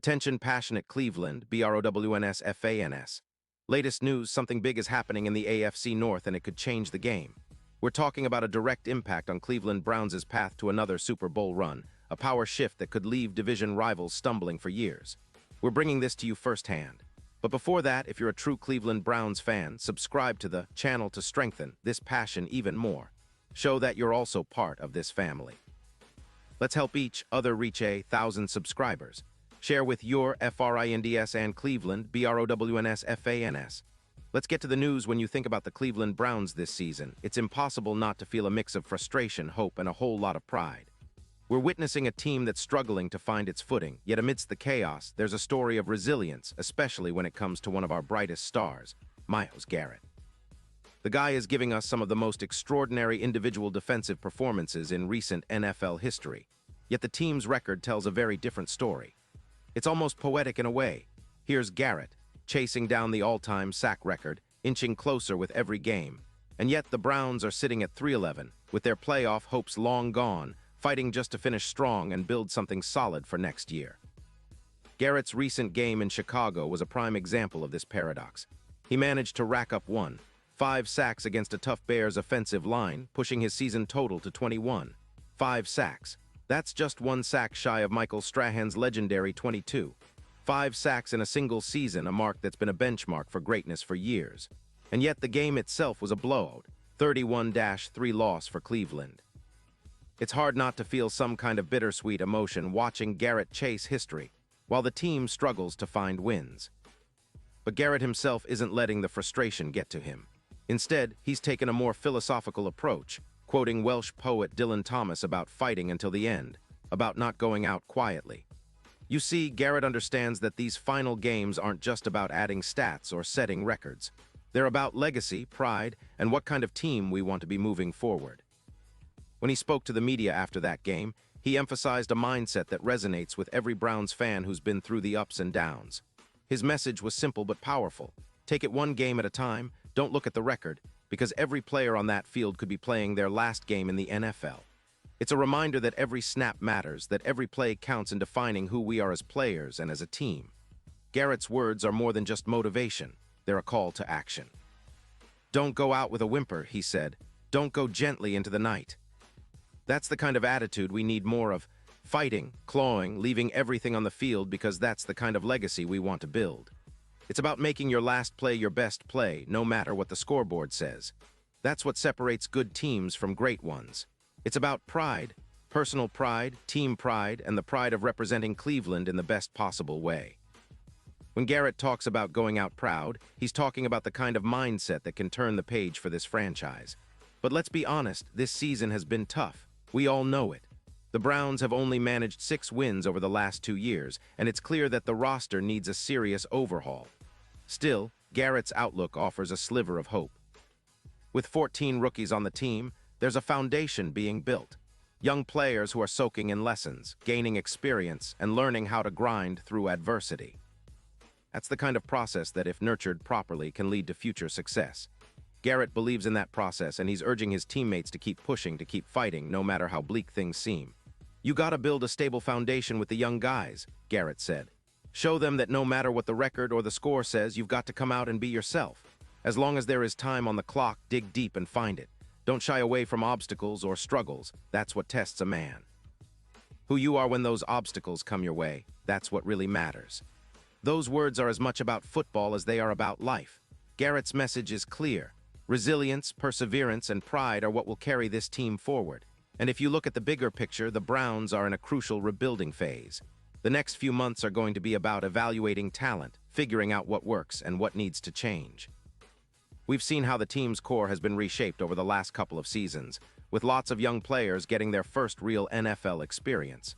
Attention passionate Cleveland, BROWNS. Latest news, something big is happening in the AFC North and it could change the game. We're talking about a direct impact on Cleveland Browns' path to another Super Bowl run, a power shift that could leave division rivals stumbling for years. We're bringing this to you firsthand. But before that, if you're a true Cleveland Browns fan, subscribe to the channel to strengthen this passion even more. Show that you're also part of this family. Let's help each other reach 1,000 subscribers. Share with your FRINDS and Cleveland, BROWNS. Let's get to the news. When you think about the Cleveland Browns this season, it's impossible not to feel a mix of frustration, hope, and a whole lot of pride. We're witnessing a team that's struggling to find its footing, yet amidst the chaos, there's a story of resilience, especially when it comes to one of our brightest stars, Myles Garrett. The guy is giving us some of the most extraordinary individual defensive performances in recent NFL history, yet the team's record tells a very different story. It's almost poetic in a way. Here's Garrett, chasing down the all-time sack record, inching closer with every game. And yet the Browns are sitting at 3-11, with their playoff hopes long gone, fighting just to finish strong and build something solid for next year. Garrett's recent game in Chicago was a prime example of this paradox. He managed to rack up 5 sacks against a tough Bears offensive line, pushing his season total to 21. 5 sacks. That's just 1 sack shy of Michael Strahan's legendary 22. 5 sacks in a single season, a mark that's been a benchmark for greatness for years. And yet the game itself was a blowout, 31-3 loss for Cleveland. It's hard not to feel some kind of bittersweet emotion watching Garrett chase history, while the team struggles to find wins. But Garrett himself isn't letting the frustration get to him. Instead, he's taken a more philosophical approach, quoting Welsh poet Dylan Thomas about fighting until the end, about not going out quietly. You see, Garrett understands that these final games aren't just about adding stats or setting records. They're about legacy, pride, and what kind of team we want to be moving forward. When he spoke to the media after that game, he emphasized a mindset that resonates with every Browns fan who's been through the ups and downs. His message was simple but powerful. Take it one game at a time, don't look at the record, because every player on that field could be playing their last game in the NFL. It's a reminder that every snap matters, that every play counts in defining who we are as players and as a team. Garrett's words are more than just motivation, they're a call to action. Don't go out with a whimper, he said. Don't go gently into the night. That's the kind of attitude we need more of, fighting, clawing, leaving everything on the field, because that's the kind of legacy we want to build. It's about making your last play your best play, no matter what the scoreboard says. That's what separates good teams from great ones. It's about pride, personal pride, team pride, and the pride of representing Cleveland in the best possible way. When Garrett talks about going out proud, he's talking about the kind of mindset that can turn the page for this franchise. But let's be honest, this season has been tough. We all know it. The Browns have only managed 6 wins over the last 2 years, and it's clear that the roster needs a serious overhaul. Still, Garrett's outlook offers a sliver of hope. With 14 rookies on the team, there's a foundation being built. Young players who are soaking in lessons, gaining experience, and learning how to grind through adversity. That's the kind of process that, if nurtured properly, can lead to future success. Garrett believes in that process, and he's urging his teammates to keep pushing, to keep fighting, no matter how bleak things seem. You gotta build a stable foundation with the young guys, Garrett said. Show them that no matter what the record or the score says, you've got to come out and be yourself. As long as there is time on the clock, dig deep and find it. Don't shy away from obstacles or struggles. That's what tests a man. Who you are when those obstacles come your way, that's what really matters. Those words are as much about football as they are about life. Garrett's message is clear. Resilience, perseverance, and pride are what will carry this team forward. And if you look at the bigger picture, the Browns are in a crucial rebuilding phase. The next few months are going to be about evaluating talent, figuring out what works and what needs to change. We've seen how the team's core has been reshaped over the last couple of seasons, with lots of young players getting their first real NFL experience.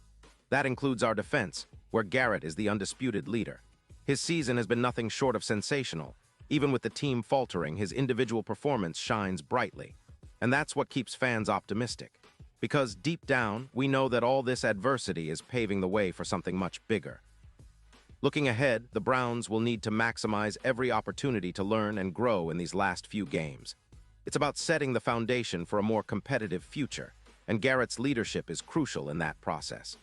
That includes our defense, where Garrett is the undisputed leader. His season has been nothing short of sensational. Even with the team faltering, his individual performance shines brightly. And that's what keeps fans optimistic. Because deep down, we know that all this adversity is paving the way for something much bigger. Looking ahead, the Browns will need to maximize every opportunity to learn and grow in these last few games. It's about setting the foundation for a more competitive future, and Garrett's leadership is crucial in that process.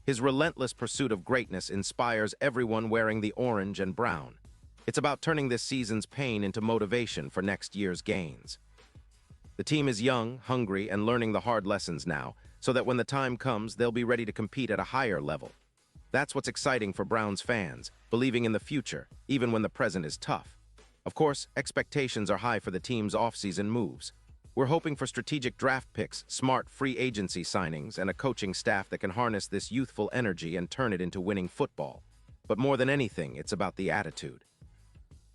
His relentless pursuit of greatness inspires everyone wearing the orange and brown. It's about turning this season's pain into motivation for next year's gains. The team is young, hungry, and learning the hard lessons now, so that when the time comes, they'll be ready to compete at a higher level. That's what's exciting for Browns fans, believing in the future, even when the present is tough. Of course, expectations are high for the team's offseason moves. We're hoping for strategic draft picks, smart free agency signings, and a coaching staff that can harness this youthful energy and turn it into winning football. But more than anything, it's about the attitude.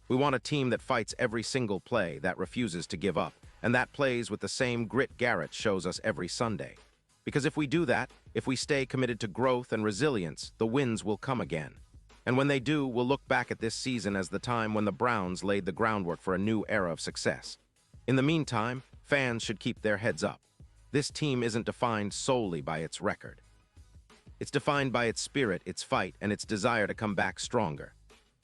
We want a team that fights every single play, that refuses to give up, and that plays with the same grit Garrett shows us every Sunday. Because if we do that, if we stay committed to growth and resilience, the wins will come again. And when they do, we'll look back at this season as the time when the Browns laid the groundwork for a new era of success. In the meantime, fans should keep their heads up. This team isn't defined solely by its record. It's defined by its spirit, its fight, and its desire to come back stronger.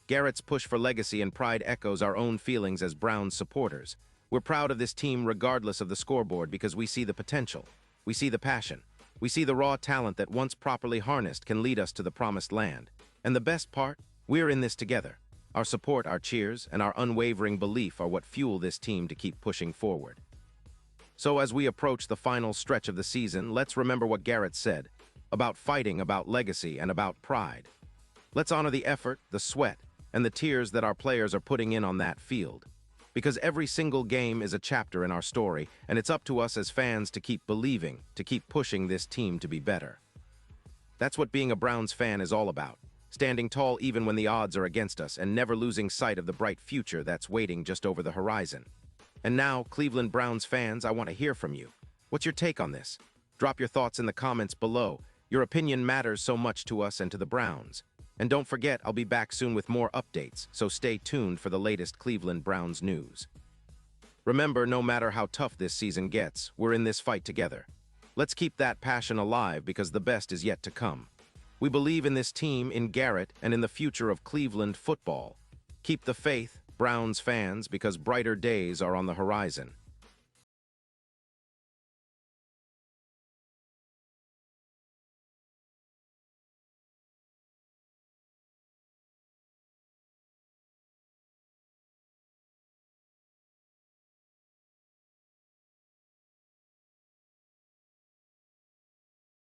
Garrett's push for legacy and pride echoes our own feelings as Browns supporters. We're proud of this team regardless of the scoreboard because we see the potential. We see the passion. We see the raw talent that once properly harnessed can lead us to the promised land. And the best part? We're in this together. Our support, our cheers, and our unwavering belief are what fuel this team to keep pushing forward. So as we approach the final stretch of the season, let's remember what Garrett said, about fighting, about legacy, and about pride. Let's honor the effort, the sweat, and the tears that our players are putting in on that field. Because every single game is a chapter in our story, and it's up to us as fans to keep believing, to keep pushing this team to be better. That's what being a Browns fan is all about. Standing tall even when the odds are against us and never losing sight of the bright future that's waiting just over the horizon. And now, Cleveland Browns fans, I want to hear from you. What's your take on this? Drop your thoughts in the comments below. Your opinion matters so much to us and to the Browns. And don't forget, I'll be back soon with more updates, so stay tuned for the latest Cleveland Browns news. Remember, no matter how tough this season gets, we're in this fight together. Let's keep that passion alive because the best is yet to come. We believe in this team, in Garrett, and in the future of Cleveland football. Keep the faith, Browns fans, because brighter days are on the horizon.